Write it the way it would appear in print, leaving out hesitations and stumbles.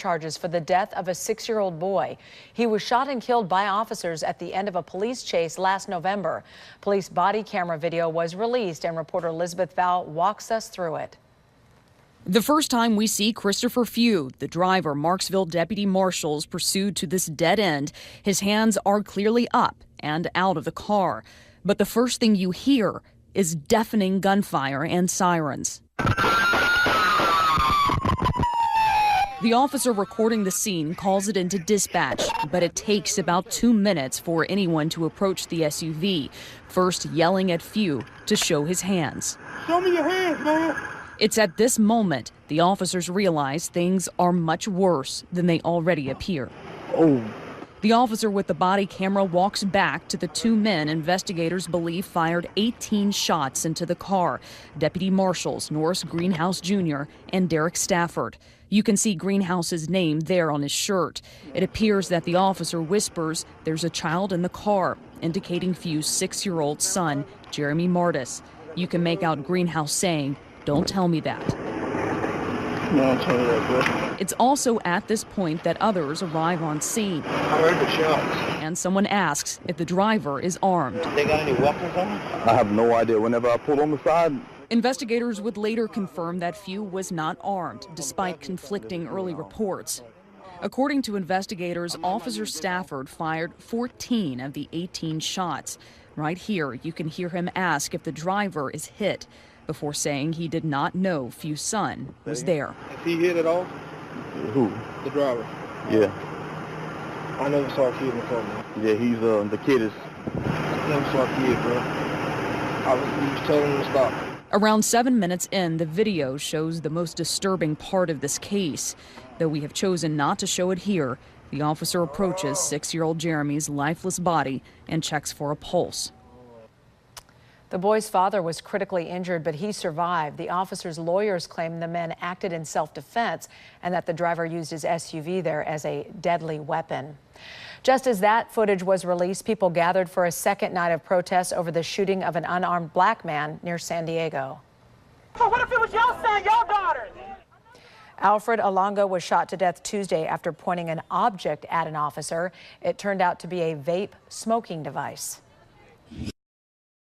charges for the death of a 6-year-old boy. He was shot and killed by officers at the end of a police chase last November. Police body camera video was released, and reporter Elizabeth Val walks us through it. The first time we see Christopher Few, the driver Marksville deputy marshals pursued to this dead end, his hands are clearly up and out of the car. But the first thing you hear is deafening gunfire and sirens. The officer recording the scene calls it into dispatch, but it takes about 2 minutes for anyone to approach the SUV, first yelling at Few to show his hands. Show me your hands, man. It's at this moment the officers realize things are much worse than they already appear. Oh. The officer with the body camera walks back to the 2 men investigators believe fired 18 shots into the car, Deputy Marshals Norris Greenhouse Jr. and Derek Stafford. You can see Greenhouse's name there on his shirt. It appears that the officer whispers there's a child in the car, indicating Few's 6-year-old son, Jeremy Martis. You can make out Greenhouse saying, "Don't tell me that." No, don't tell me that, bro. It's also at this point that others arrive on scene. I heard the shots. And someone asks if the driver is armed. They got any weapons on them? I have no idea. Whenever I pulled on the side. Investigators would later confirm that Few was not armed, despite conflicting early reports. According to investigators, Officer Stafford fired 14 of the 18 shots. Right here, you can hear him ask if the driver is hit, before saying he did not know Few's son was there. Is he hit at all? Who? The driver. Yeah. I never saw a kid in the car, man. Yeah, he's the kid is. I never saw a kid, bro. We was telling him to stop. Around 7 minutes in, the video shows the most disturbing part of this case. Though we have chosen not to show it here, the officer approaches 6-year-old Jeremy's lifeless body and checks for a pulse. The boy's father was critically injured, but he survived. The officer's lawyers claim the men acted in self-defense and that the driver used his SUV there as a deadly weapon. Just as that footage was released, people gathered for a second night of protests over the shooting of an unarmed black man near San Diego. So what if it was your son, your daughter? Alfred Alongo was shot to death Tuesday after pointing an object at an officer. It turned out to be a vape smoking device.